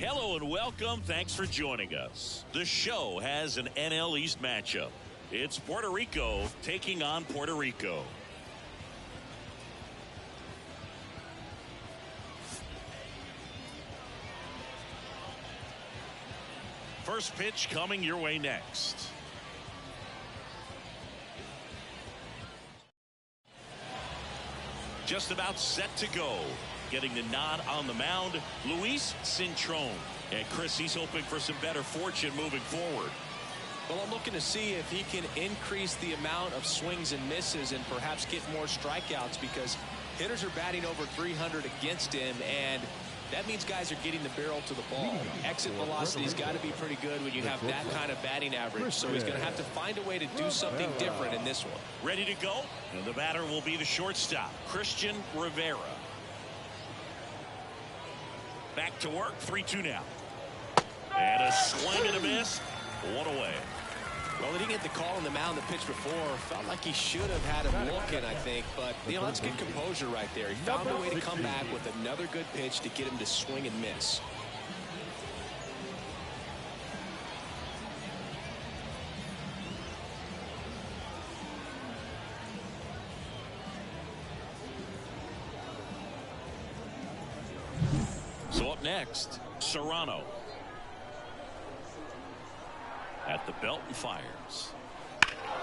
Hello and welcome. Thanks for joining us. The show has an NL East matchup. It's Puerto Rico taking on Puerto Rico. First pitch coming your way next. Just about set to go. Getting the nod on the mound, Luis Cintrón. And Chris, he's hoping for some better fortune moving forward. Well, I'm looking to see if he can increase the amount of swings and misses and perhaps get more strikeouts, because hitters are batting over 300 against him, and that means guys are getting the barrel to the ball. Exit velocity's got to be pretty good when you have that kind of batting average, so he's going to have to find a way to do something different in this one. Ready to go? And the batter will be the shortstop, Christian Rivera. Back to work, 3-2 now. And a swing and a miss, one away. Well, he didn't get the call on the mound the pitch before. Felt like he should have had him looking, I think. But, you know, that's good composure right there. He found a way to come back with another good pitch to get him to swing and miss. So up next, Serrano. At the belt and fires.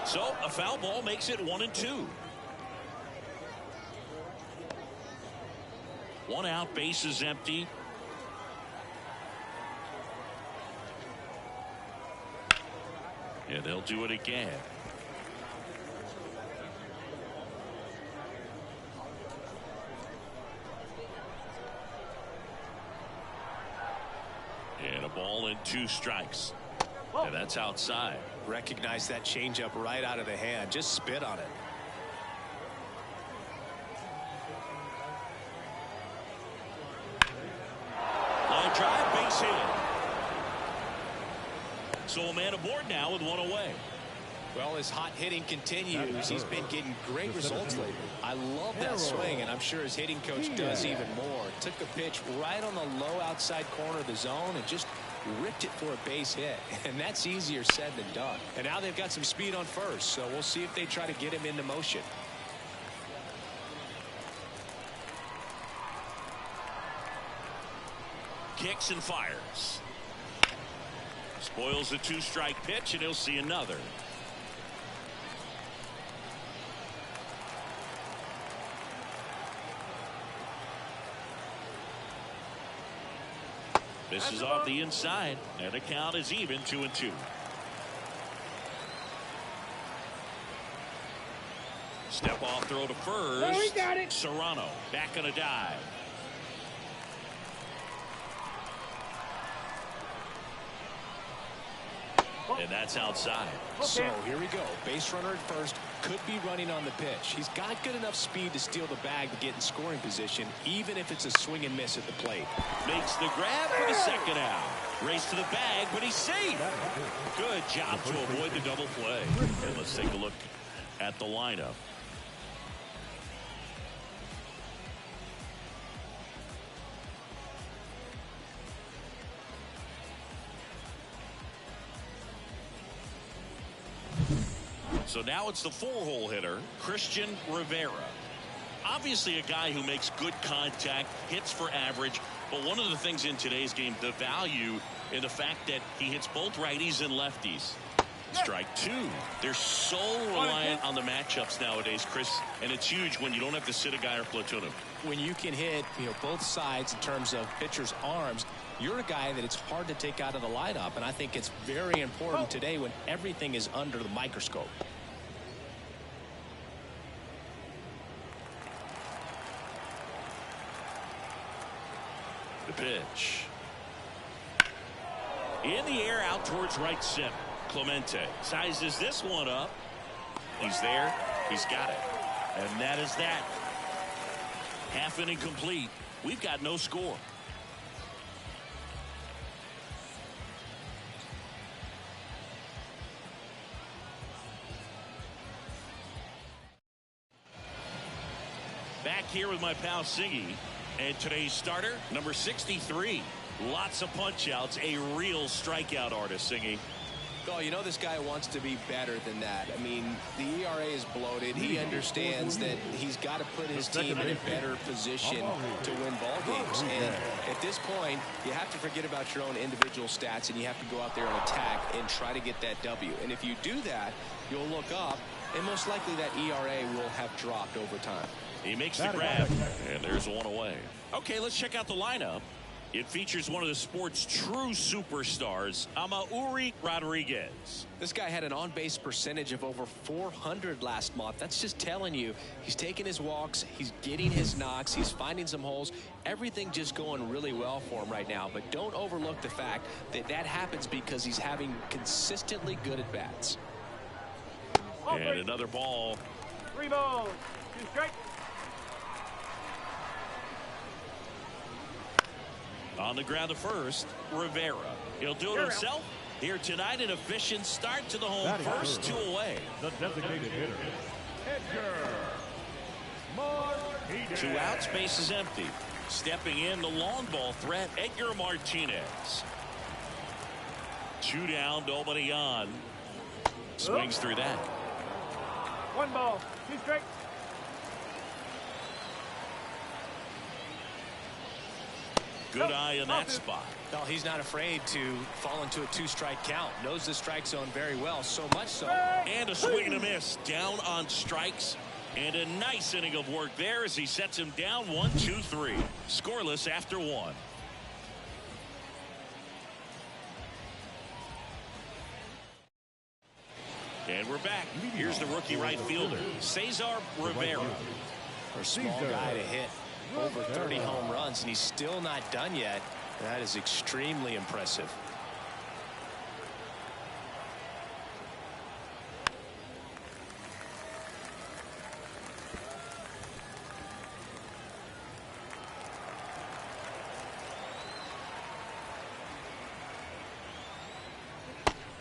So a foul ball makes it 1-2. One out, base is empty. And they'll do it again. And a ball and 2 strikes. And that's outside. Recognize that changeup right out of the hand. Just spit on it. Line drive, base hit. So a man aboard now with 1 away. Well, his hot hitting continues. He's been getting great results lately. I love that swing, and I'm sure his hitting coach does even more. Took the pitch right on the low outside corner of the zone and just ripped it for a base hit. And that's easier said than done. And now they've got some speed on first, so we'll see if they try to get him into motion. Kicks and fires. Spoils the 2-strike pitch, and he'll see another. This is off the inside, and the count is even, 2-2. Step off throw to first. Oh, he got it. Serrano back on a dive. And that's outside. Okay. So here we go. Base runner at first. Could be running on the pitch. He's got good enough speed to steal the bag to get in scoring position, even if it's a swing and miss at the plate. Makes the grab for the second out. Race to the bag, but he's safe. Good job to avoid the double play. And let's take a look at the lineup. So now it's the 4-hole hitter, Christian Rivera. Obviously a guy who makes good contact, hits for average, but one of the things in today's game, the value in the fact that he hits both righties and lefties. Strike 2. They're so reliant on the matchups nowadays, Chris, and it's huge when you don't have to sit a guy or platoon him. When you can hit, both sides in terms of pitchers' arms, you're a guy that it's hard to take out of the lineup, and I think it's very important today when everything is under the microscope. The pitch. In the air out towards right center. Clemente sizes this one up. He's there. He's got it. And that is that. Half inning complete. We've got no score. Back here with my pal Siggy. And today's starter, number 63, Lots of punch outs. A real strikeout artist, Singy. Oh, you know this guy wants to be better than that. I mean, the ERA is bloated. He understands that he's got to put his team in a better position to win ball games. And at this point, you have to forget about your own individual stats, and you have to go out there and attack and try to get that W. And if you do that, you'll look up, and most likely that ERA will have dropped over time. He makes the grab, and there's one away. Okay, let's check out the lineup. It features one of the sport's true superstars, Amaury Rodriguez. This guy had an on-base percentage of over 400 last month. That's just telling you he's taking his walks, he's getting his knocks, he's finding some holes. Everything just going really well for him right now. But don't overlook the fact that that happens because he's having consistently good at-bats. And another ball. 3 balls, 2 strikes. On the ground to first, Rivera. He'll do it himself. Here tonight, an efficient start to the home first, 2 away. The designated hitter, Edgar. 2 outs, base is empty. Stepping in, the long ball threat, Edgar Martinez. 2 down, nobody on. Swings through that. 1 ball, 2 strikes. Good eye in that spot. Well, he's not afraid to fall into a 2-strike count. Knows the strike zone very well, so much so. And a swing and a miss. Down on strikes. And a nice inning of work there as he sets him down 1-2-3. Scoreless after 1. And we're back. Here's the rookie right fielder, Cesar Rivera. For a small guy to hit over 30 home runs, and he's still not done yet. That is extremely impressive.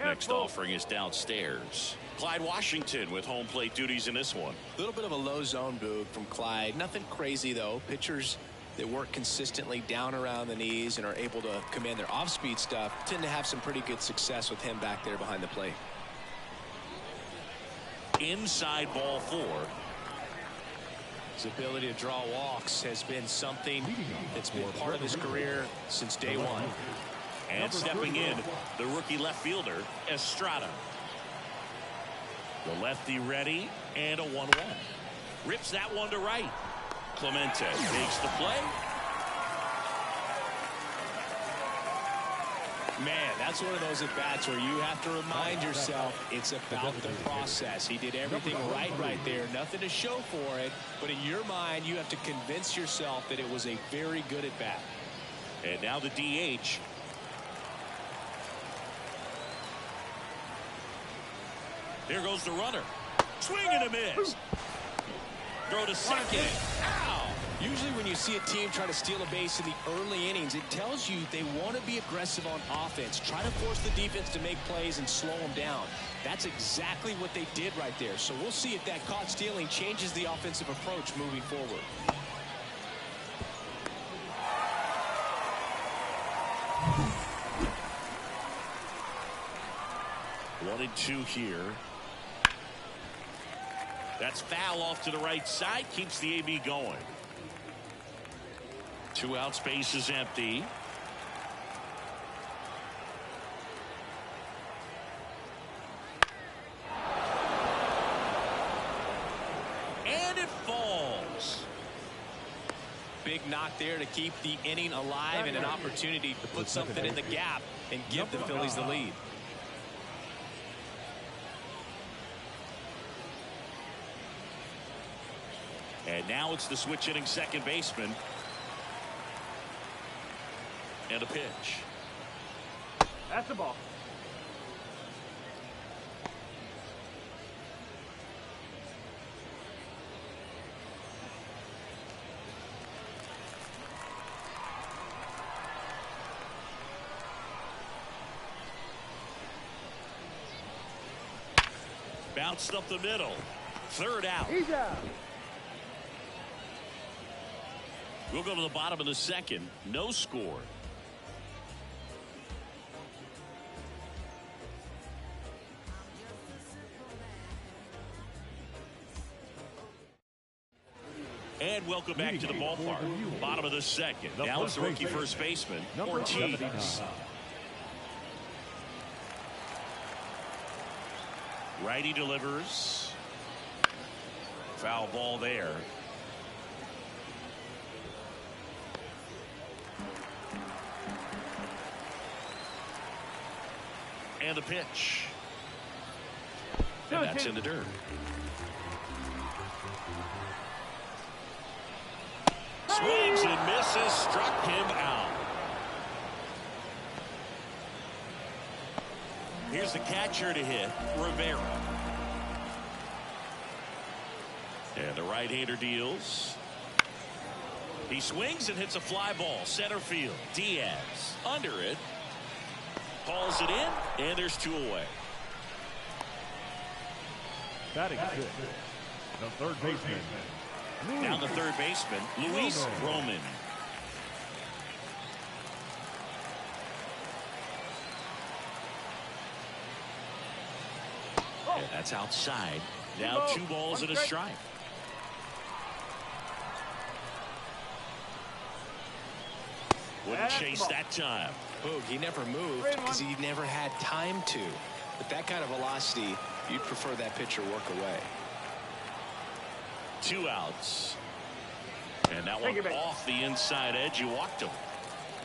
Next offering is downstairs. Clyde Washington with home plate duties in this one. A little bit of a low zone boog from Clyde. Nothing crazy, though. Pitchers that work consistently down around the knees and are able to command their off-speed stuff tend to have some pretty good success with him back there behind the plate. Inside ball 4. His ability to draw walks has been something that's been part of his career since day 1. And stepping in, the rookie left fielder, Estrada. The lefty ready, and a 1-1. Rips that one to right. Clemente takes the play. Man, that's one of those at-bats where you have to remind yourself it's about the process. He did everything right there. Nothing to show for it. But in your mind, you have to convince yourself that it was a very good at-bat. And now the DH. Here goes the runner. Swing and a miss. Throw to second. Ow! Usually when you see a team try to steal a base in the early innings, it tells you they want to be aggressive on offense. Try to force the defense to make plays and slow them down. That's exactly what they did right there. So we'll see if that caught stealing changes the offensive approach moving forward. One and 2 here. That's foul off to the right side. Keeps the AB going. 2 outs, base is empty. And it falls. Big knock there to keep the inning alive and an opportunity to put something in the gap and give the Phillies the lead. And now it's the switch hitting second baseman. And a pitch. That's the ball. Bounced up the middle. 3rd out. He's out. We'll go to the bottom of the 2nd. No score. And welcome back to the ballpark. Bottom of the second. Now it's the rookie first baseman, Ortiz. Righty delivers. Foul ball there. And the pitch. And that's in the dirt. Swings and misses, struck him out. Here's the catcher to hit, Rivera. And the right-hander deals. He swings and hits a fly ball, center field. Diaz under it. Hauls it in, and there's 2 away. Batting six, the third baseman. Down the third baseman, Luis Roman. And that's outside. Now 2 balls and a strike. Wouldn't chase that time. Boog, he never moved because he never had time to. With that kind of velocity, you'd prefer that pitcher work away. 2 outs. And that one off the inside edge. You walked him.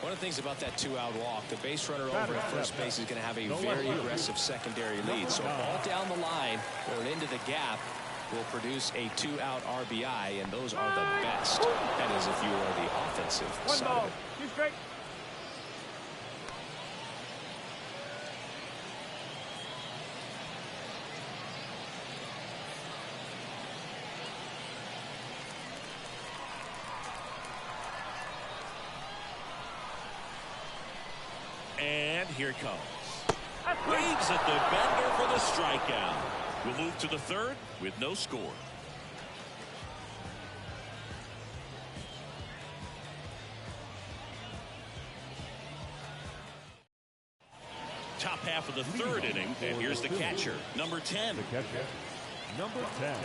One of the things about that 2-out walk, the base runner over at first base is going to have a very aggressive secondary lead. So all down the line or into the gap will produce a 2-out RBI, and those are the best. That is if you are the offensive side of it. 2 straight. And here it comes. Waves at the bender for the strikeout. We'll move to the third with no score. Top half of the third inning, and here's the catcher, number 10. The catcher, number 10.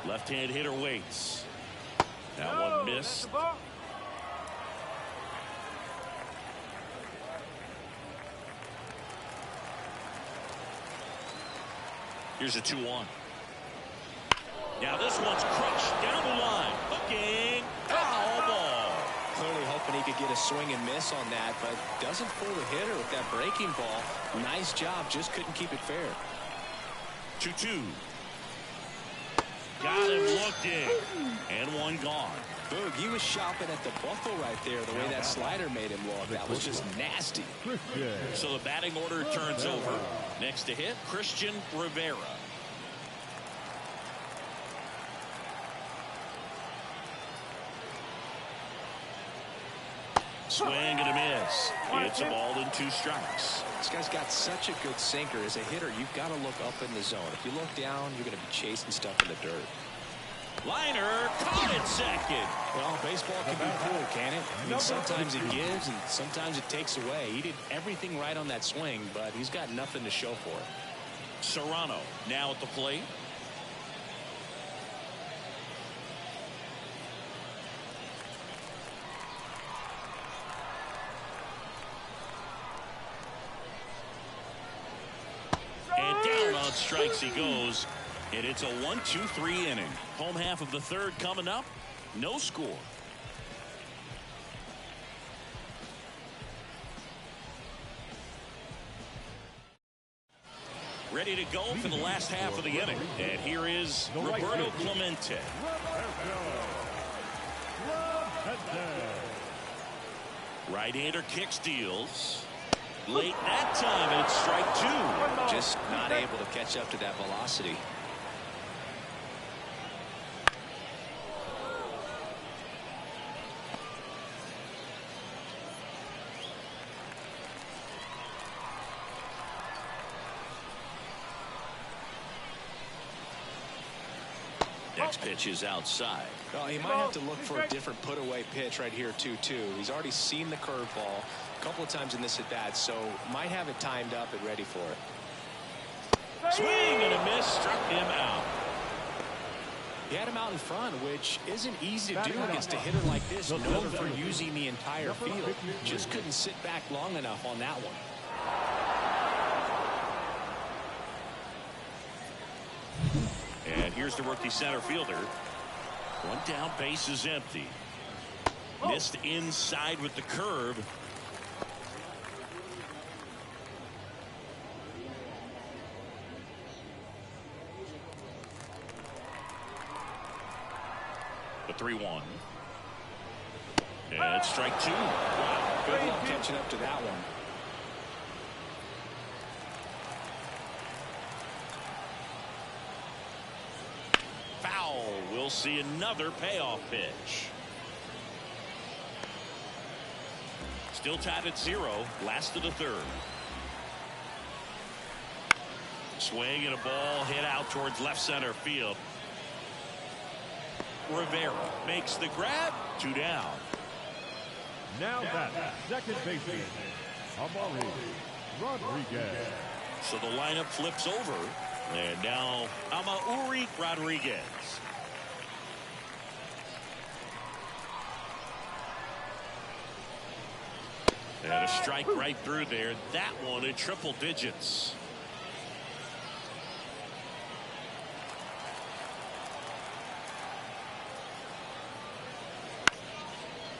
Left-hand hitter waits. That one missed. Here's a 2-1. Now this one's crushed down the line. Hooking. Foul ball. Clearly hoping he could get a swing and miss on that, but doesn't fool the hitter with that breaking ball. Nice job, just couldn't keep it fair. 2-2. Got him looking. And one gone. Boog, he was shopping at the buckle right there, the way that slider made him look. That was just nasty. So the batting order turns over. Next to hit, Christian Rivera. Swing and a miss. It's a ball and 2 strikes. This guy's got such a good sinker. As a hitter, you've got to look up in the zone. If you look down, you're going to be chasing stuff in the dirt. Liner caught it second. Well, baseball can be cool, can it? I mean, sometimes it gives and sometimes it takes away. He did everything right on that swing, but he's got nothing to show for it. Serrano now at the plate. And down on strikes he goes. And it's a 1-2-3 inning. Home half of the third coming up. No score. Ready to go for the last half of the inning. And here is Roberto Clemente. Right-hander kick steals. Late that time, and it's strike 2. Just not able to catch up to that velocity. Next pitch is outside. Well, he might have to look for a different put-away pitch right here, 2-2. He's already seen the curveball a couple of times in this at-bat, so might have it timed up and ready for it. Swing and a miss, struck him out. He had him out in front, which isn't easy to do against a hitter like this, known for using the entire field. Just couldn't sit back long enough on that one. And here's the rookie center fielder. One down, base is empty. Missed inside with the curve. The 3-1. And strike two. Wow, good luck catching up to that one. Foul. We'll see another payoff pitch. Still tied at 0. Last of the third. Swing and a ball hit out towards left center field. Rivera makes the grab. 2 down. Now that second baseman, Amari Rodriguez. So the lineup flips over. And now Amaury Rodriguez. And a strike right through there. That one in triple digits.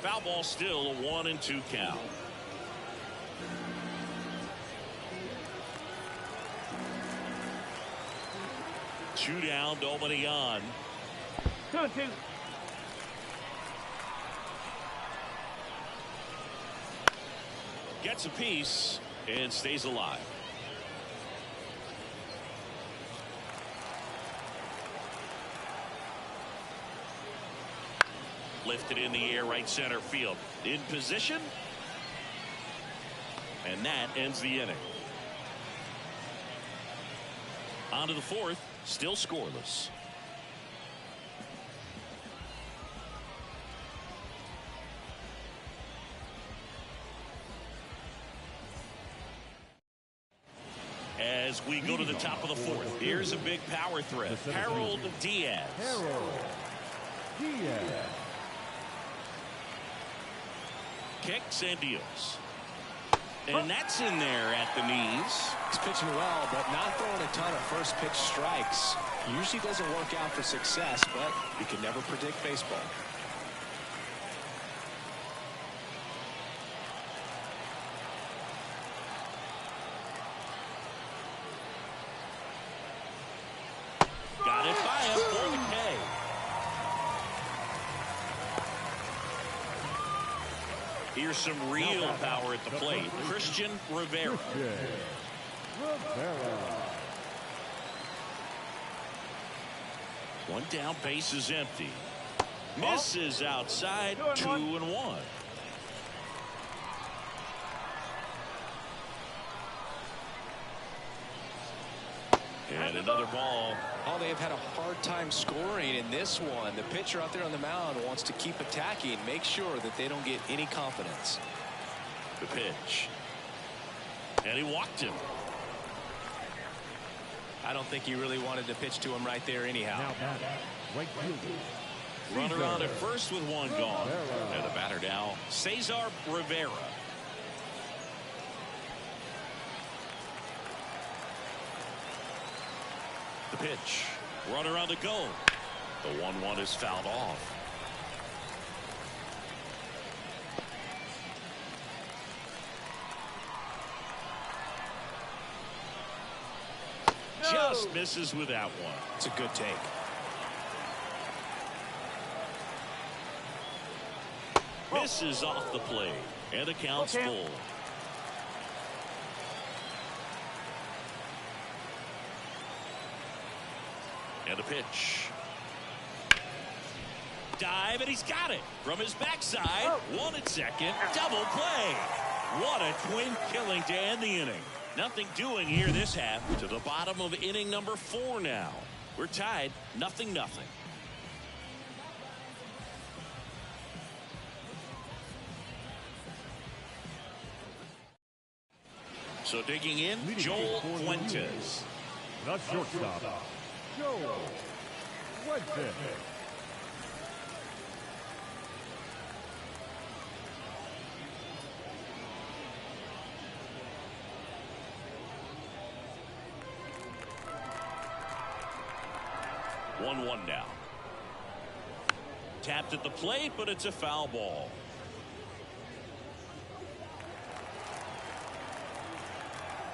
Foul ball, still a 1-2 count. Two down, nobody on. 2-2. Gets a piece and stays alive. Lifted in the air, right center field. In position. And that ends the inning. On to the fourth, still scoreless. As we go to the top of the fourth, here's a big power threat. Harold Diaz. Kicks and deals. And that's in there at the knees. He's pitching well, but not throwing a ton of first pitch strikes. Usually doesn't work out for success, but you can never predict baseball. Got it by him for the K. Here's some real power at the plate. Christian Rivera. One down, base is empty. Misses outside. 2-1. And another ball. Oh, they have had a hard time scoring in this one. The pitcher out there on the mound wants to keep attacking, make sure that they don't get any confidence. The pitch. And he walked him. I don't think he really wanted to pitch to him right there anyhow. Right fielder. Runner on at first with one gone. And the batter now, Cesar Rivera. The pitch. Runner on the go. The 1-1 is fouled off. Just misses with that one. It's a good take. Misses off the plate. And the count's full. And the pitch. Dive, and he's got it from his backside. One at second. Double play. What a twin killing to end the inning. Nothing doing here this half. To the bottom of inning number 4 now. We're tied 0-0. So digging in, Joel Fuentes. The shortstop, Joe Wedson. One now. Tapped at the plate, but it's a foul ball.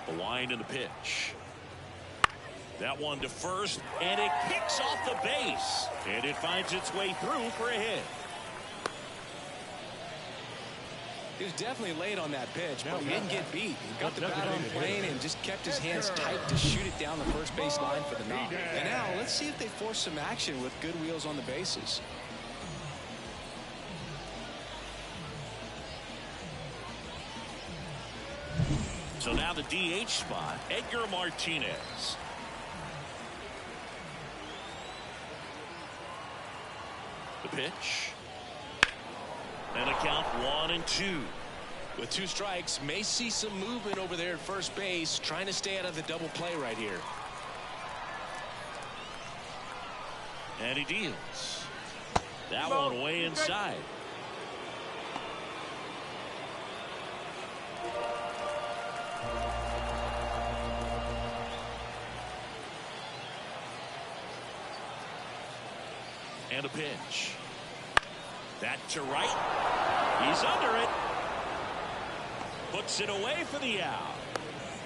The wind and the pitch. That one to first, and it kicks off the base, and it finds its way through for a hit. He was definitely late on that pitch, but he didn't get beat. He got the bat on plane and just kept his hands tight to shoot it down the first base line for the knock. And now let's see if they force some action with good wheels on the bases. So now the DH spot, Edgar Martinez. The pitch. And a count 1-2. With 2 strikes, may see some movement over there at first base, trying to stay out of the double play right here. And he deals. That one way inside. And a pitch. That to right. He's under it. Puts it away for the out.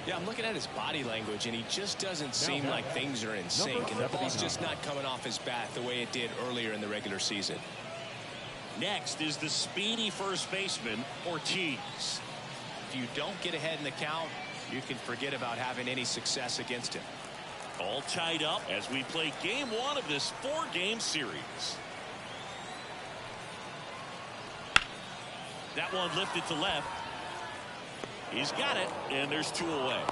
Yeah, I'm looking at his body language, and he just doesn't seem like things are in sync, and the ball's just not coming off his bat the way it did earlier in the regular season. Next is the speedy first baseman, Ortiz. If you don't get ahead in the count, you can forget about having any success against him. All tied up as we play game 1 of this 4-game series. That one lifted to left. He's got it, and there's 2 away.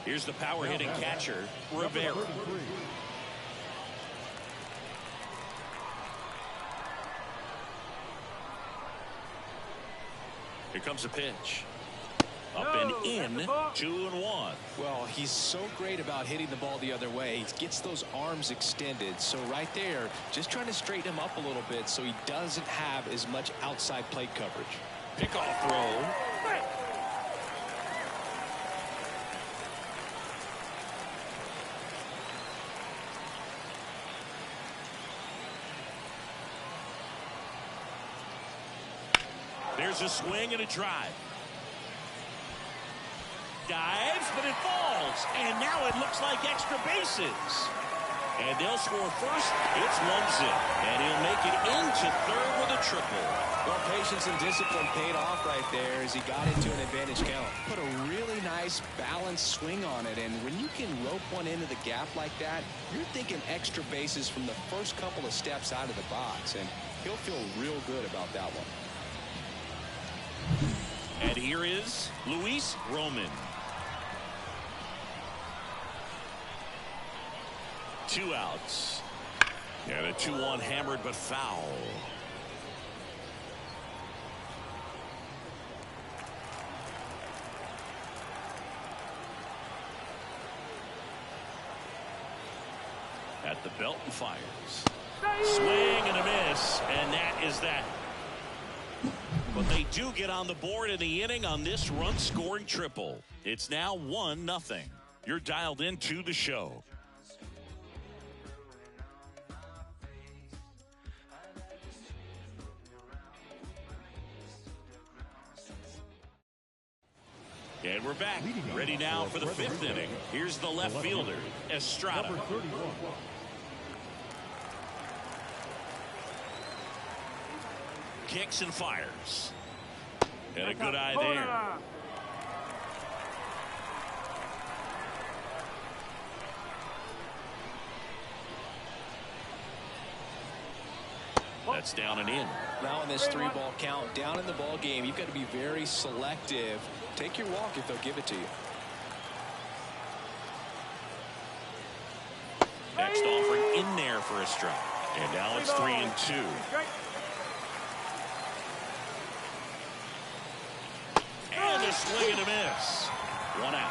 Here's the power hitting catcher, Rivera. Here comes a pitch. Up and in, 2-1. Well, he's so great about hitting the ball the other way. He gets those arms extended. So right there, just trying to straighten him up a little bit so he doesn't have as much outside plate coverage. Pickoff throw. There's a swing and a drive. Dives, but it falls. And now it looks like extra bases. And they'll score first. It's 1-0. And he'll make it into third with a triple. Well, patience and discipline paid off right there as he got into an advantage count. Put a really nice balanced swing on it. And when you can rope one into the gap like that, you're thinking extra bases from the first couple of steps out of the box. And he'll feel real good about that one. And here is Luis Roman. 2 outs. And a 2-1 hammered but foul. At the belt and fires. Swing and a miss. And that is that. But they do get on the board in the inning on this run-scoring triple. It's now 1-0. You're dialed into the show. And we're back. Ready now for the 5th inning. Here's the left fielder, Estrada. Number 31. Kicks and fires. And a good eye there. That's down and in. Now in this 3-ball count, down in the ball game, you've got to be very selective. Take your walk if they'll give it to you. Next offering in there for a strike. And now it's 3-2. And a swing and a miss. 1 out.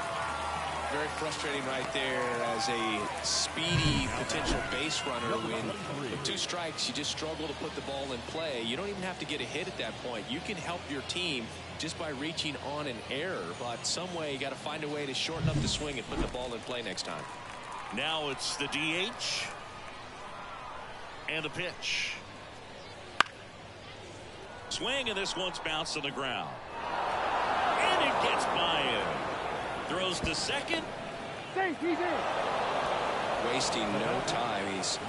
Very frustrating right there as a speedy potential base runner. When with 2 strikes, you just struggle to put the ball in play. You don't even have to get a hit at that point. You can help your team just by reaching on an error. But some way, you got to find a way to shorten up the swing and put the ball in play next time. Now it's the DH. And a pitch. Swing, and this one's bounced on the ground. And it gets by him. Throws to second. Wasting no time. He's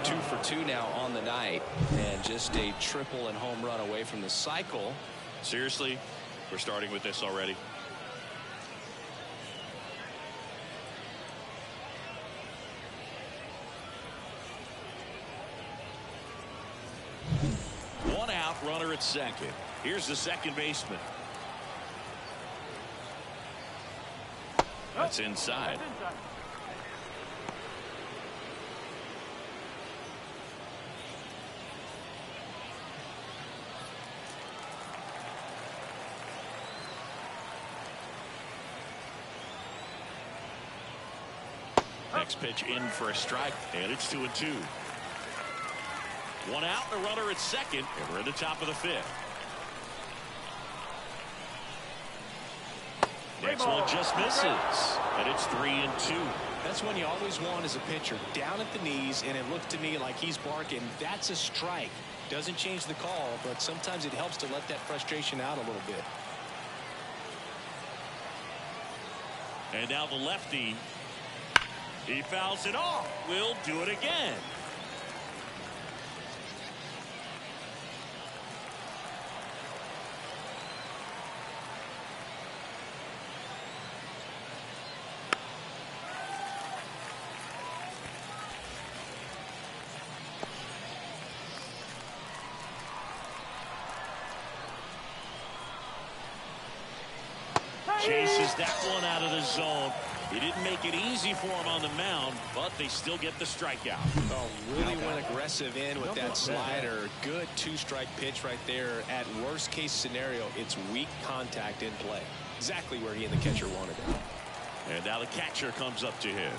2 for 2 now on the night, and just a triple and home run away from the cycle. Seriously, we're starting with this already. One out, runner at second. Here's the second baseman. That's inside. Next pitch in for a strike, and it's 2-2. 1 out, a runner at second, and we're at the top of the 5th. Next one just misses, and it's 3-2. That's when you always want as a pitcher, down at the knees, and it looked to me like he's barking. That's a strike. Doesn't change the call, but sometimes it helps to let that frustration out a little bit. And now the lefty. He fouls it off. We'll do it again. Chases that one out of the zone. He didn't make it easy for him on the mound, but they still get the strikeout. Oh, really went aggressive in with that slider. Good 2-strike pitch right there. At worst case scenario, it's weak contact in play. Exactly where he and the catcher wanted it. And now the catcher comes up to him.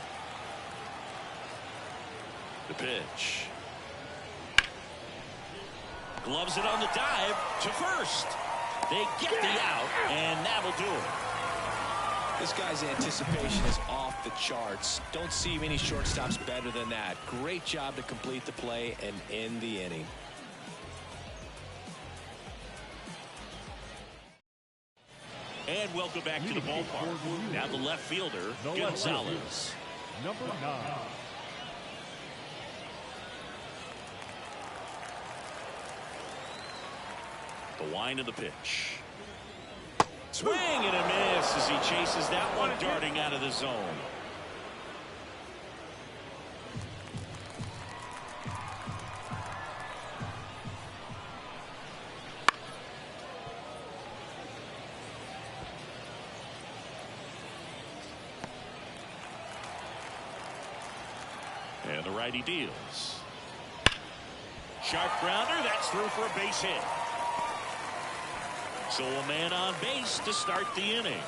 The pitch. Gloves it on the dive to first. They get the out, and that'll do it. This guy's anticipation is off the charts. Don't see many shortstops better than that. Great job to complete the play and end the inning. And welcome back to the ballpark. Now the left fielder, Gonzalez. Number 9. The wind of the pitch. Swing and a miss as he chases that one darting out of the zone. And the righty deals. Sharp grounder, that's through for a base hit. So a man on base to start the inning.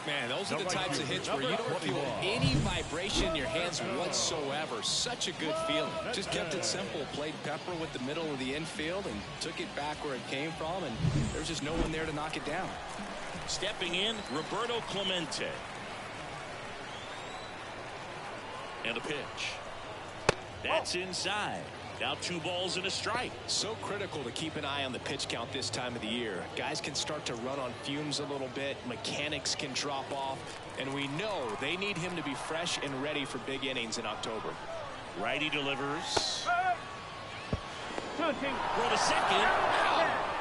Man, those are the types of hits where you don't feel any vibration in your hands whatsoever. Such a good feeling. Just kept it simple. Played pepper with the middle of the infield and took it back where it came from, and there's just no one there to knock it down. Stepping in, Roberto Clemente. And a pitch. That's inside. Now 2 balls and a strike. So critical to keep an eye on the pitch count this time of the year. Guys can start to run on fumes a little bit. Mechanics can drop off. And we know they need him to be fresh and ready for big innings in October. Righty delivers. Throw to second.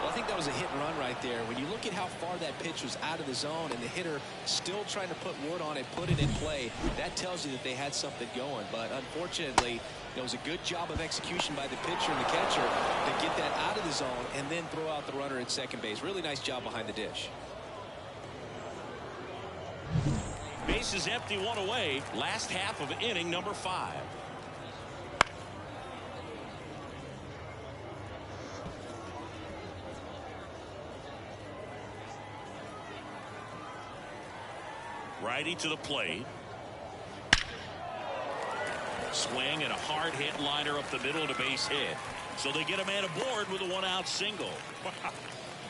Well, I think that was a hit and run right there. When you look at how far that pitch was out of the zone and the hitter still trying to put wood on it, put it in play, that tells you that they had something going. But unfortunately, it was a good job of execution by the pitcher and the catcher to get that out of the zone and then throw out the runner at second base. Really nice job behind the dish. Base is empty, 1 away. Last half of inning number 5. Righty to the plate. Swing and a hard hit liner up the middle and a base hit. So they get a man aboard with a 1-out single.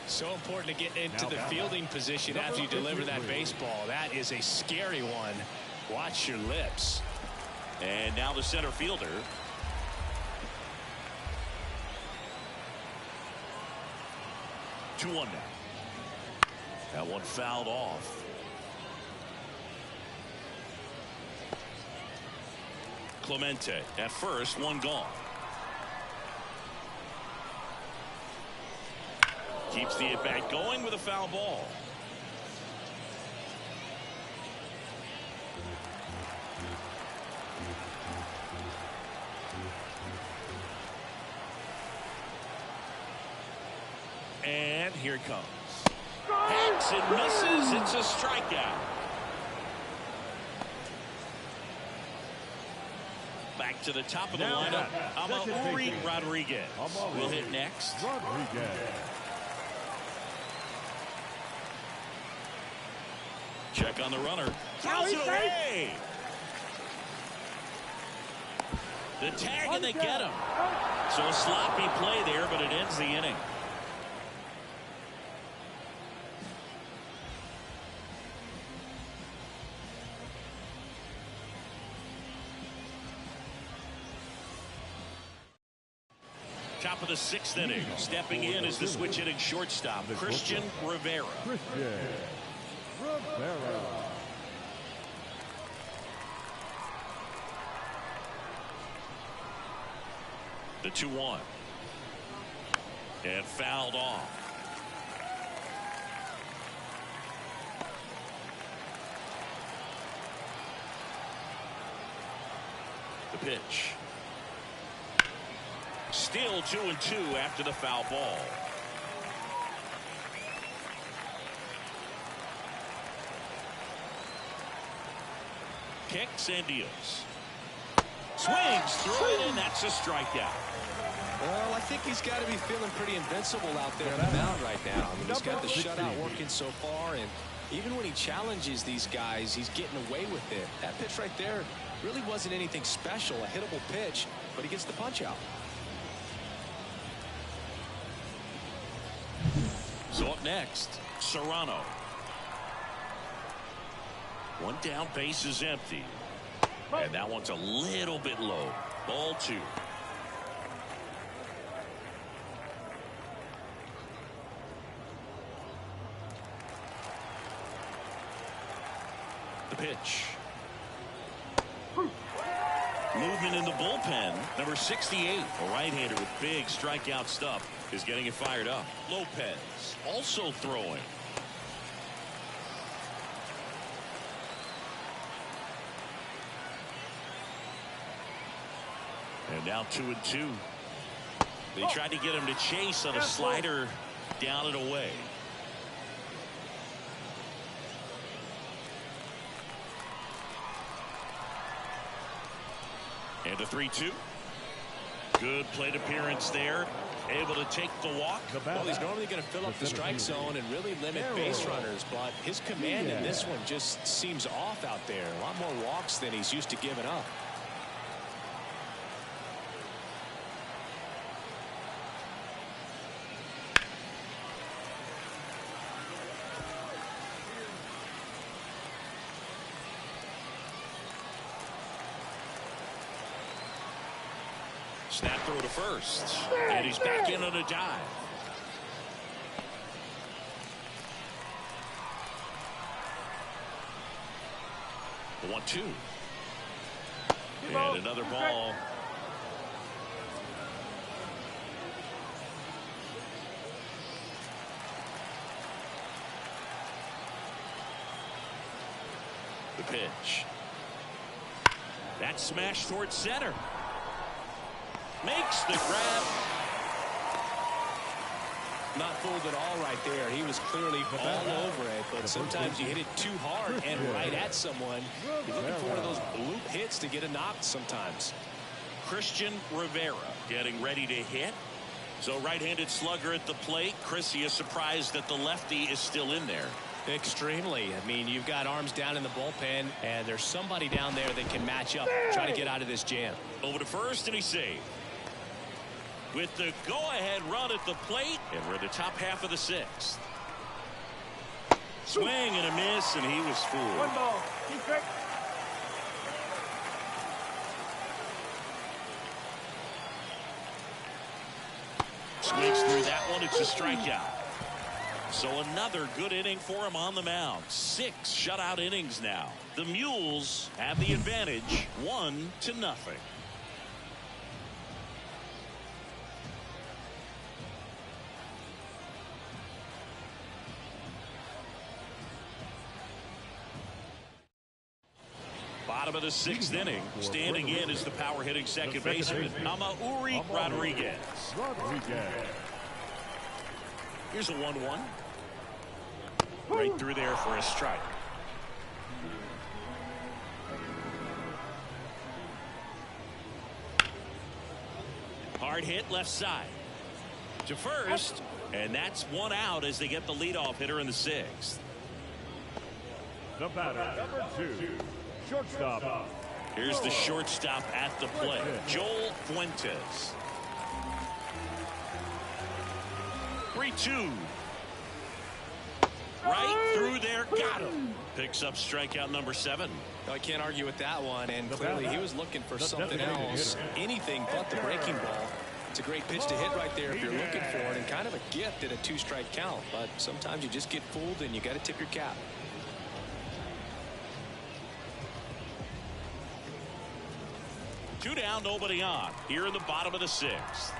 So important to get into the fielding position after you deliver that baseball. That is a scary one. Watch your lips. And now the center fielder. Two-one now. That one fouled off. Clemente at first, one gone. Keeps the at-bat going with a foul ball. And here it comes. Hacks and misses. It's a strikeout. Back to the top of the lineup. Amaury Rodriguez will hit next. Check on the runner. Throws it away. The tag and they get him. So a sloppy play there, but it ends the inning. Top of the 6th inning. Stepping in is the switch hitting shortstop, Christian Rivera. The 2-1. And fouled off. The pitch. Still 2-2 after the foul ball. Kicks and deals. Swings through it, and that's a strikeout. Well, I think he's got to be feeling pretty invincible out there on the mound right now. I mean, he's got the shutout working so far, and even when he challenges these guys, he's getting away with it. That pitch right there really wasn't anything special, a hittable pitch, but he gets the punch out. So up next, Serrano. One down, base is empty. And that one's a little bit low. Ball 2. The pitch. Movement in the bullpen. Number 68, a right-hander with big strikeout stuff, is getting it fired up. Lopez also throwing. And now 2-2. They tried to get him to chase on a slider down and away. And a 3-2. Good plate appearance there. Able to take the walk. Well, he's normally going to fill up the strike zone and really limit base runners, but his command in this one just seems off out there. A lot more walks than he's used to giving up. Snap throw to first. And he's back in on a dive. The 1-2. And another ball. The pitch. That smash towards center. Makes the grab. Not fooled at all right there. He was clearly all over it, but sometimes you hit it too hard and right at someone. You're looking for one of those bloop hits to get a knock sometimes. Christian Rivera getting ready to hit. So right-handed slugger at the plate. Chris, he is surprised that the lefty is still in there. Extremely. I mean, you've got arms down in the bullpen, and there's somebody down there that can match up, try to get out of this jam. Over to first, and he's saved. With the go-ahead run at the plate, and we're in the top half of the sixth. Swing and a miss, and he was fooled. 1 ball. Keep straight. Swings through that one. It's a strikeout. So another good inning for him on the mound. 6 shutout innings now. The Mules have the advantage, 1-0. Bottom of the 6th inning. Standing in is the power hitting second baseman, Amauri Rodriguez. Here's a 1-1. Right through there for a strike. Hard hit left side to first, and that's 1 out as they get the leadoff hitter in the 6th. The batter, number 2, shortstop. Here's the shortstop at the plate, Joel Fuentes. 3-2. Right through there, got him. Picks up strikeout number 7. I can't argue with that one, and clearly he was looking for something else, anything but the breaking ball. It's a great pitch to hit right there if you're looking for it, and kind of a gift at a 2-strike count, but sometimes you just get fooled and you got to tip your cap. Two down, nobody on. Here in the bottom of the 6th.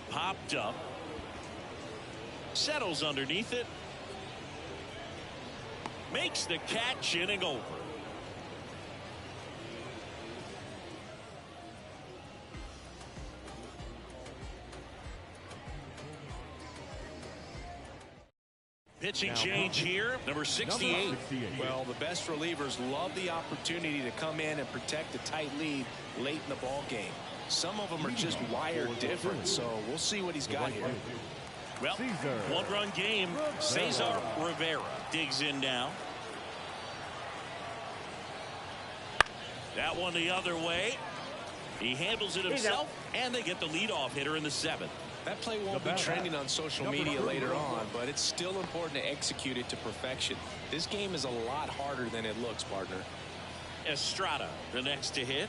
Popped up. Settles underneath it. Makes the catch, inning over. Pitching change here, number 68. Well, the best relievers love the opportunity to come in and protect a tight lead late in the ball game. Some of them are just wired different, so we'll see what he's got here. Well, 1-run game. Cesar Rivera digs in now. That one the other way. He handles it himself, and they get the leadoff hitter in the 7th. That play won't be trending on social media later on, but it's still important to execute it to perfection. This game is a lot harder than it looks, partner. Estrada, the next to hit.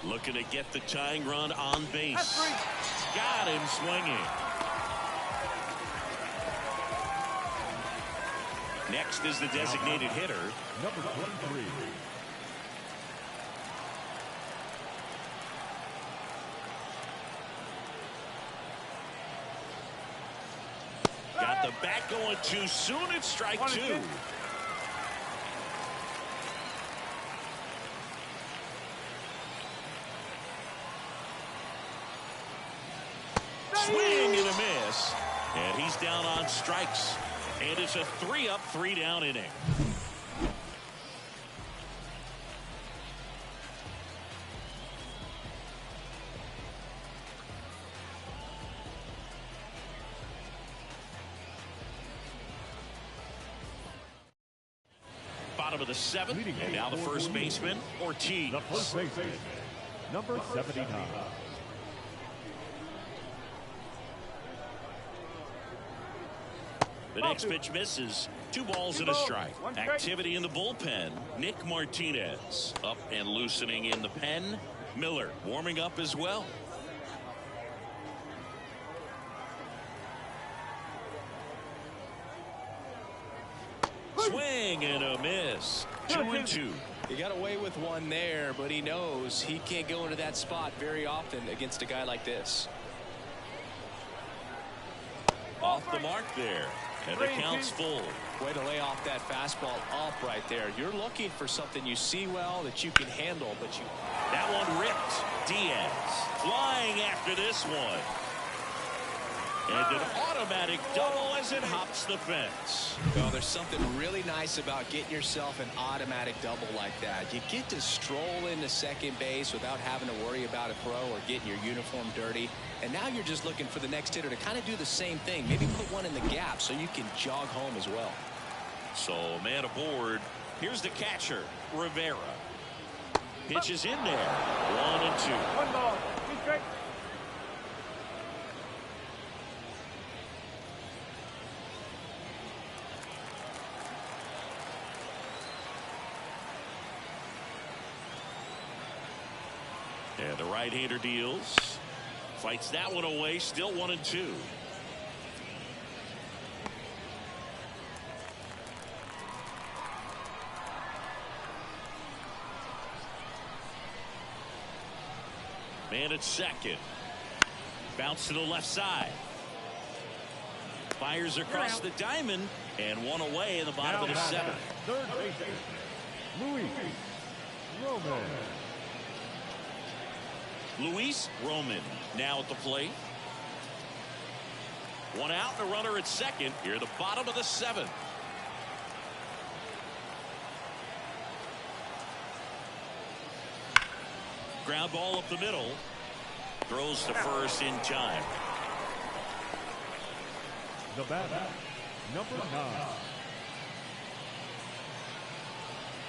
Looking to get the tying run on base. Got him swinging. Next is the designated hitter, number 23. Got the bat going too soon. It's strike 2. Swing and a miss, and he's down on strikes, and it's a 3-up, 3-down inning. Bottom of the 7th, and now the first baseman, Ortiz. The first baseman, number 79. The next pitch misses. 2 balls and a strike. Activity in the bullpen. Nick Martinez up and loosening in the pen. Miller warming up as well. Swing and a miss. 2-2. He got away with one there, but he knows he can't go into that spot very often against a guy like this. Off the mark there. And the count's full. Way to lay off that fastball up right there. You're looking for something you see well that you can handle, but you... That one ripped. Diaz flying after this one. And an automatic double as it hops the fence. Well, there's something really nice about getting yourself an automatic double like that. You get to stroll into second base without having to worry about a throw or getting your uniform dirty. And now you're just looking for the next hitter to kind of do the same thing. Maybe put one in the gap so you can jog home as well. So, man aboard. Here's the catcher, Rivera. Pitches in there. 1-2. 1 ball. 2 strikes. And the right-hander deals. Fights that one away. Still 1-2. Man at second. Bounce to the left side. Fires across the diamond. And one away in the bottom of the 7th. Third baseman, Luis Roman. Luis Roman now at the plate. One out and a runner at second. Here at the bottom of the 7th. Ground ball up the middle. Throws to first in time. The batter, number 9.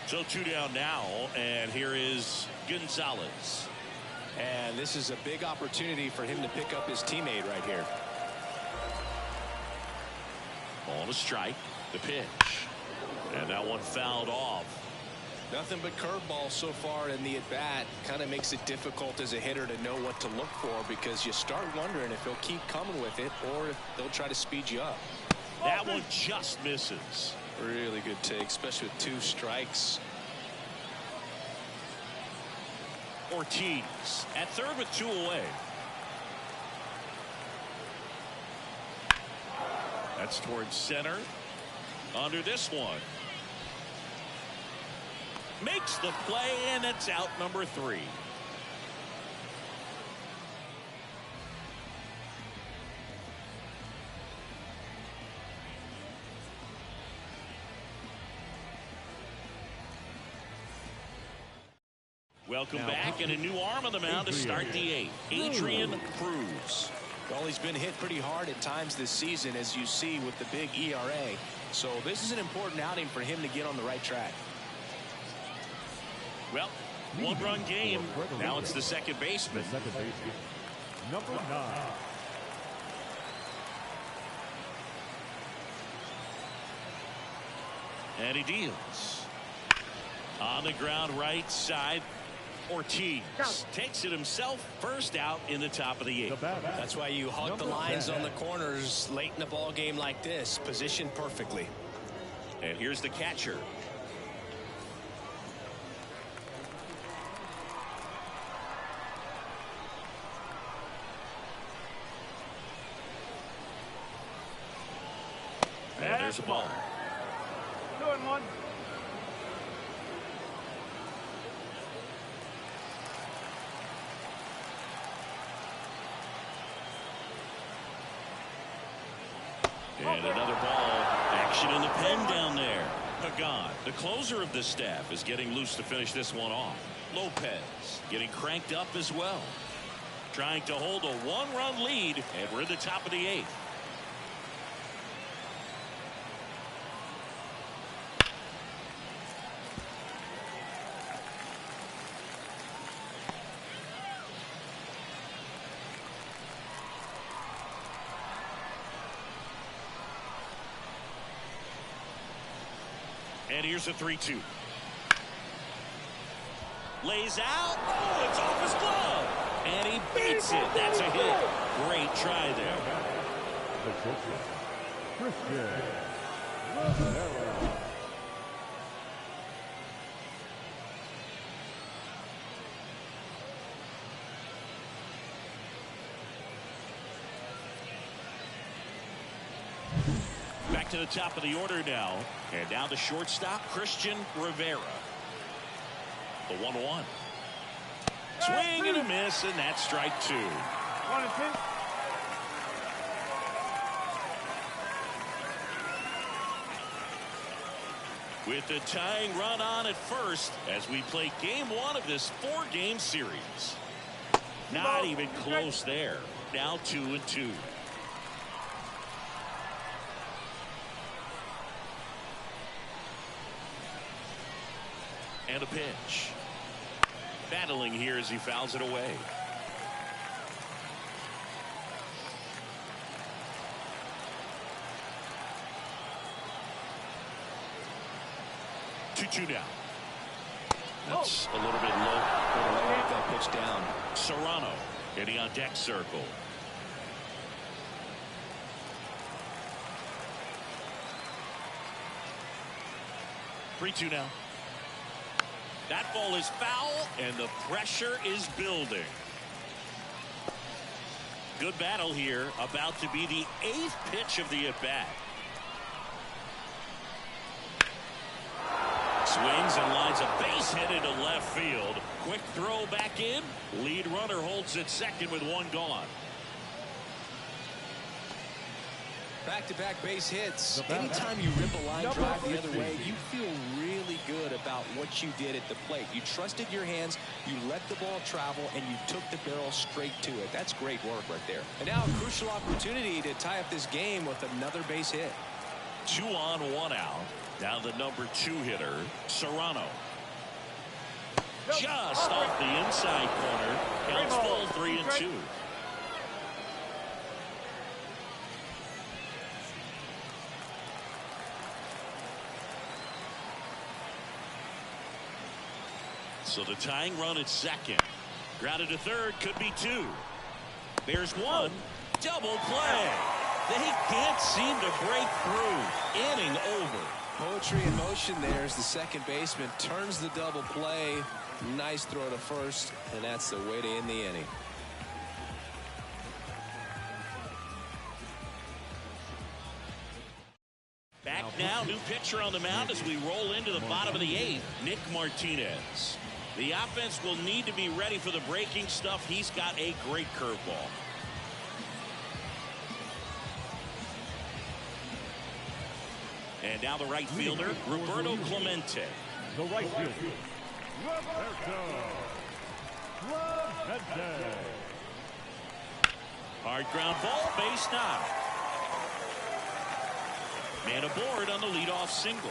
So 2 down now, and here is Gonzalez. And this is a big opportunity for him to pick up his teammate right here. On a strike, the pitch. And that one fouled off. Nothing but curveball so far in the at-bat. Kind of makes it difficult as a hitter to know what to look for because you start wondering if he'll keep coming with it or if they'll try to speed you up. That one just misses. Really good take, especially with 2 strikes. Ortiz at third with 2 away. That's towards center. Under this one. Makes the play, and it's out number 3. Welcome back, and a new arm on the mound to start the 8th. Adrian Cruz. Well, he's been hit pretty hard at times this season, as you see with the big ERA. So this is an important outing for him to get on the right track. Well, 1-run game. Now it's the second baseman. The second baseman, number 9. And he deals. On the ground right side. Ortiz takes it himself. First out in the top of the 8th. That's why you hug the lines on the corners late in a ball game like this. Positioned perfectly. And here's the catcher. And there's a ball. 2-1. And another ball. Action in the pen down there. Pagan, the closer of this staff, is getting loose to finish this one off. Lopez getting cranked up as well. Trying to hold a 1-run lead, and we're in the top of the 8th. And here's a 3-2. Lays out. Oh, it's off his glove. And he beats it. That's a hit. Great try there. The pitcher, Christian. back to the top of the order now. And now the shortstop, Christian Rivera. The 1-1. Swing and a miss, and that's strike 2. 1-2. With the tying run on at first as we play game 1 of this 4-game series. Not even close there. Now 2-2. And a pitch. Battling here as he fouls it away. 2-2 now. That's a little bit low. That pitch down. Serrano getting on deck circle. Three-two now. That ball is foul, and the pressure is building. Good battle here. About to be the 8th pitch of the at-bat. Swings and lines a base hit into left field. Quick throw back in. Lead runner holds at second with 1 gone. Back-to-back base hits. Anytime you rip a line drive the other way, you feel really good about what you did at the plate. You trusted your hands, you let the ball travel, and you took the barrel straight to it. That's great work right there. And now a crucial opportunity to tie up this game with another base hit. 2 on, 1 out. Now the number 2 hitter, Serrano. Just off the inside corner. Counts full 3-2. So the tying run at second. Grounded to third, could be 2. There's 1. Double play. They can't seem to break through. Inning over. Poetry in motion there as the second baseman turns the double play. Nice throw to first, and that's the way to end the inning. Back now, new pitcher on the mound as we roll into the bottom of the 8th, Nick Martinez. The offense will need to be ready for the breaking stuff. He's got a great curveball. And now the right fielder, Roberto Clemente. The right fielder, Roberto Clemente. Hard ground ball, base knock. Man aboard on the leadoff single.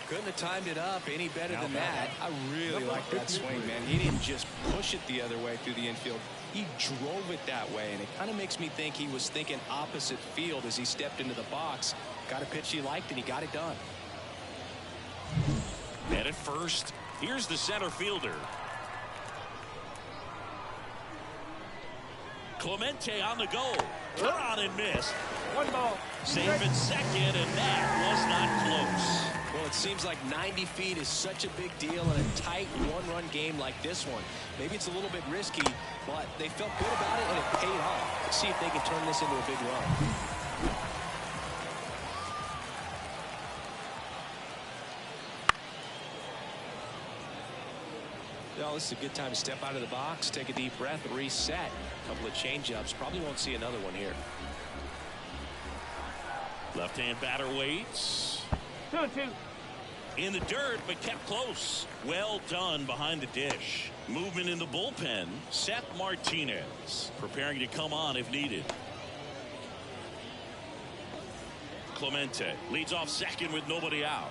Couldn't have timed it up any better than that. I really like that swing, man. He didn't just push it the other way through the infield. He drove it that way, and it kind of makes me think he was thinking opposite field as he stepped into the box. Got a pitch he liked, and he got it done. And at first, here's the center fielder. Clemente on the go. Turn on and miss. 1 ball. Safe at second, and that was not close. Well, it seems like 90 feet is such a big deal in a tight 1-run game like this one. Maybe it's a little bit risky, but they felt good about it, and it paid off. Let's see if they can turn this into a big run. Well, this is a good time to step out of the box, take a deep breath, reset. A couple of change-ups. Probably won't see another one here. Left-hand batter waits. 2-2. In the dirt, but kept close. Well done behind the dish. Movement in the bullpen. Seth Martinez preparing to come on if needed. Clemente leads off second with nobody out.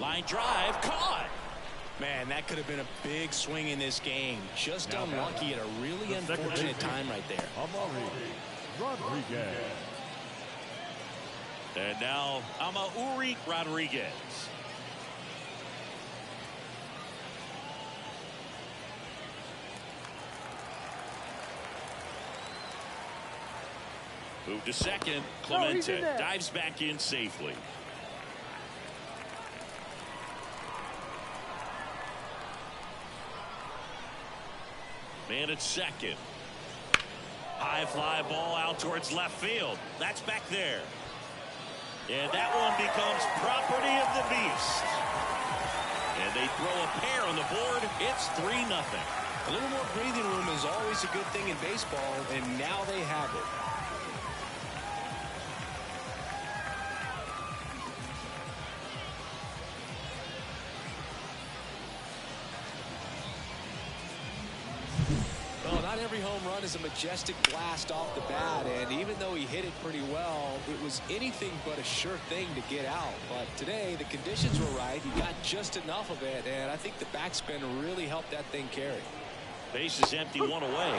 Line drive caught. Man, that could have been a big swing in this game. Just unlucky at a really unfortunate time right there. Rodriguez. And now Amauri Rodriguez. Move to second. Clemente dives back in safely. Man at second. High fly ball out towards left field. That's back there. And that one becomes property of the beast. And they throw a pair on the board. It's 3-0. A little more breathing room is always a good thing in baseball, and now they have it. Well, not every home run is a majestic blast off the bat, and even though he hit it pretty well, it was anything but a sure thing to get out. But today, the conditions were right. He got just enough of it, and I think the backspin really helped that thing carry. Base is empty, one away.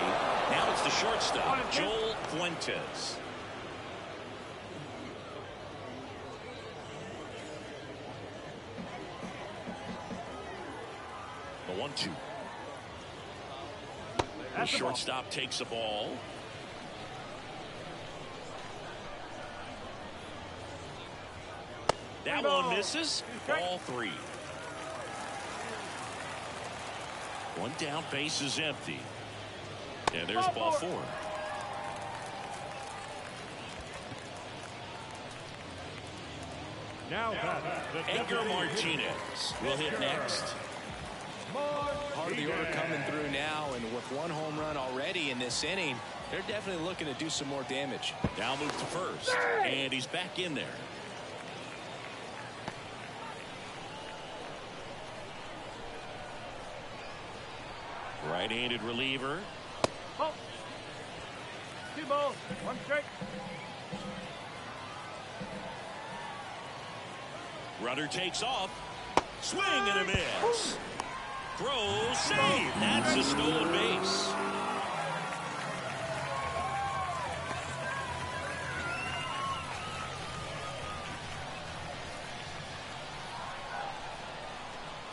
Now it's the shortstop, Joel Fuentes. The 1-2. The shortstop takes the ball. That one misses. Ball 3. One down, base is empty. And there's ball 4. Now Edgar Martinez will hit next. Part of the order coming through now, and with one home run already in this inning, they're definitely looking to do some more damage. Now move to first, and he's back in there. Right-handed reliever. 2 balls, 1 strike. Runner takes off. Swing and a miss. Throw, save. That's a stolen base.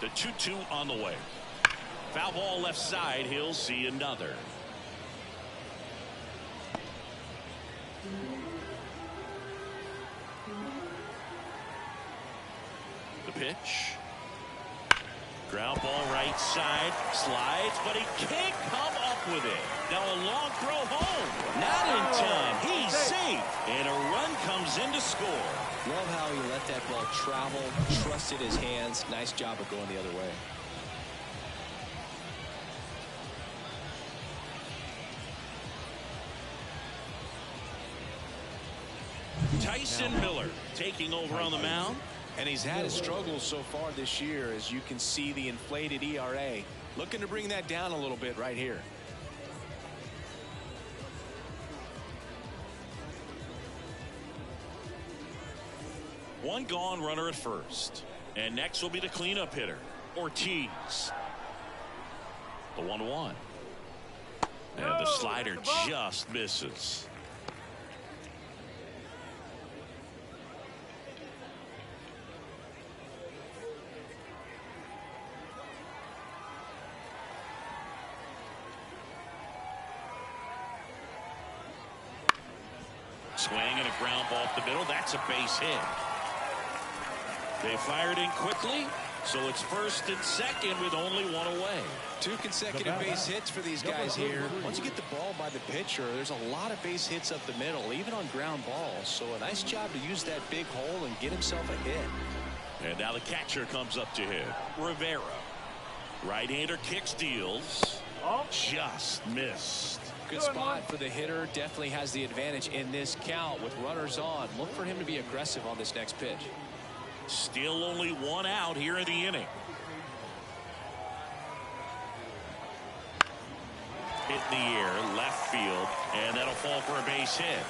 The 2-2 on the way. Foul ball left side. He'll see another. The pitch. Ground ball right side. Slides, but he can't come up with it. Now a long throw home. Not in time. He's safe. And a run comes in to score. Love how he let that ball travel, trusted his hands. Nice job of going the other way. Tyson Miller taking over on the mound. And he's had his struggles so far this year, as you can see the inflated ERA. Looking to bring that down a little bit right here. One gone, runner at first. And next will be the cleanup hitter, Ortiz. The 1-1. And the slider just misses. Swing and a ground ball up the middle. That's a base hit. They fired in quickly, so it's first and second with only one away. 2 consecutive base hits for these guys here. Once you get the ball by the pitcher, there's a lot of base hits up the middle, even on ground balls. So a nice job to use that big hole and get himself a hit. And now the catcher comes up to hit. Rivera. Right-hander kicks, deals. Just missed. Good spot for the hitter. Definitely has the advantage in this count with runners on. Look for him to be aggressive on this next pitch. Still only one out here in the inning. Hit in the air, left field, and that'll fall for a base hit.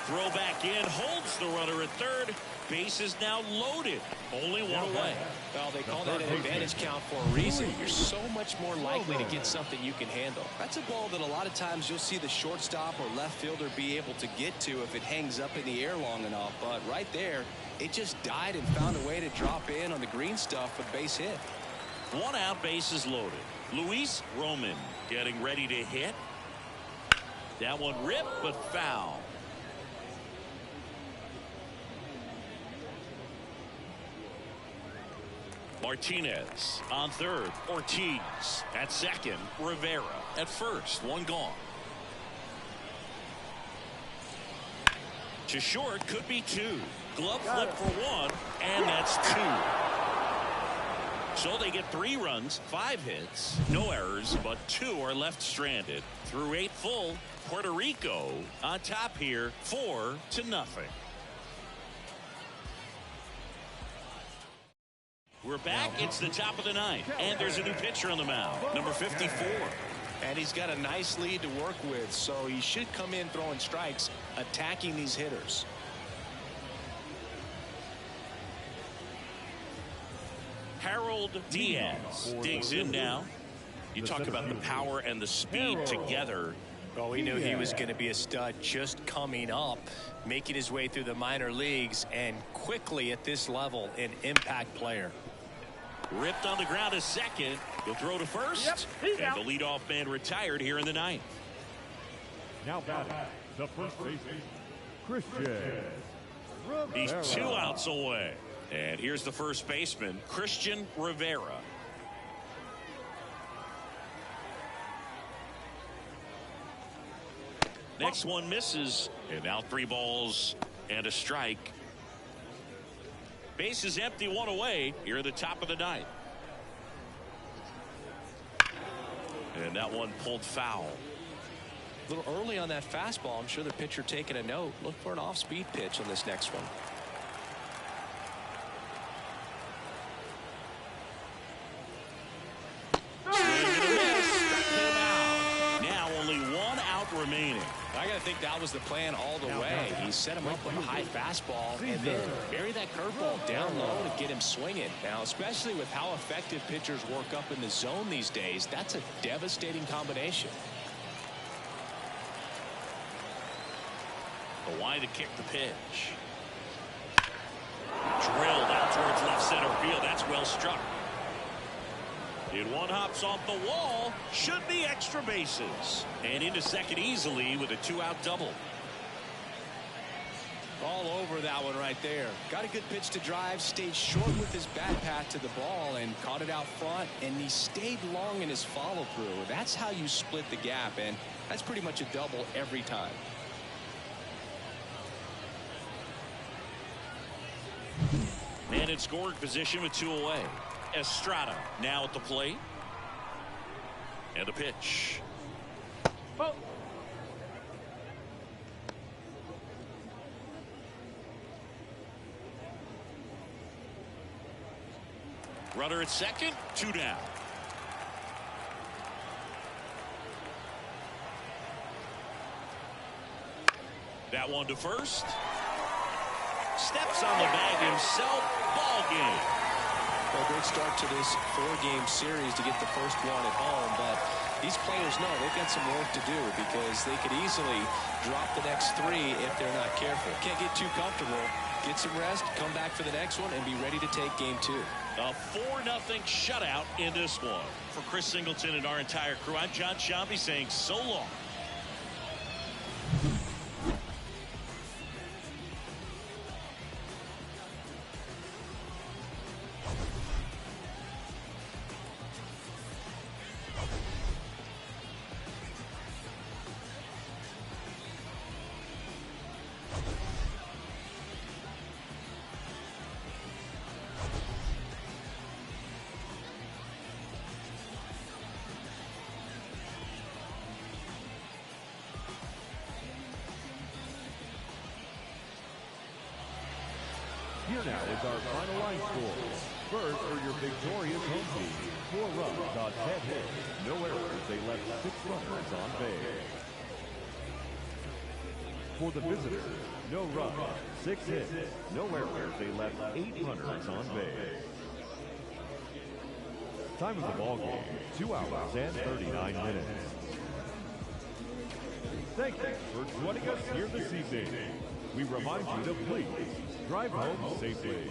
Throw back in, holds the runner at third. Base is now loaded. Only one away. Well, they call that an advantage count for a reason. You're so much more likely to get something you can handle. That's a ball that a lot of times you'll see the shortstop or left fielder be able to get to if it hangs up in the air long enough. But right there, it just died and found a way to drop in on the green stuff for the base hit. One out, base is loaded. Luis Roman getting ready to hit. That one ripped, but foul. Martinez on third. Ortiz at second. Rivera at first. One gone. To short, could be 2. Glove flip for 1, and that's 2. So they get 3 runs, 5 hits, no errors, but 2 are left stranded. Through 8 full, Puerto Rico on top here, 4-0. We're back. It's the top of the 9th, and there's a new pitcher on the mound, number 54. And he's got a nice lead to work with, so he should come in throwing strikes, attacking these hitters. Harold Diaz digs in now. You talk about the power and the speed together. Oh, we knew he was going to be a stud just coming up, making his way through the minor leagues, and quickly at this level, an impact player. Ripped on the ground a second. He'll throw to first. And the leadoff man retired here in the 9th. Now batting, the first baseman, Christian. He's 2 outs away. And here's the first baseman, Christian Rivera. Next one misses. And now 3 balls and a strike. Base is empty, 1 away here at the top of the 9th. And that one pulled foul. A little early on that fastball. I'm sure the pitcher taking a note. Look for an off-speed pitch on this next one. Now only 1 out remaining. I got to think that was the plan all the way. He set him up with a high fastball and then bury that curveball down low to get him swinging. Now, especially with how effective pitchers work up in the zone these days, that's a devastating combination. Why to kick the pitch? Drilled out towards left center field. That's well struck. And one hops off the wall. Should be extra bases. And into second easily with a 2-out double. All over that one right there. Got a good pitch to drive. Stayed short with his bat path to the ball and caught it out front. And he stayed long in his follow through. That's how you split the gap. And that's pretty much a double every time. Man in scoring position with 2 away. Estrada now at the plate. And a pitch. Oh. Runner at second, 2 down. That one to first. Steps on the bag himself. Ball game. Well, great start to this 4-game series to get the first one at home, but these players know they've got some work to do because they could easily drop the next 3 if they're not careful. Can't get too comfortable. Get some rest, come back for the next one, and be ready to take game 2. A 4-0 shutout in this one. For Chris Singleton and our entire crew, I'm John Shambi saying so long. Here now is our final line score. First, for your victorious home team, 4 runs on 10 hits, no errors. They left 6 runners on base. For the visitors, no runs, 6 hits, no errors. They left 8 runners on base. Time of the ball game, 2 hours and 39 minutes. Thank you for joining us here this evening. We remind you to please drive home safely.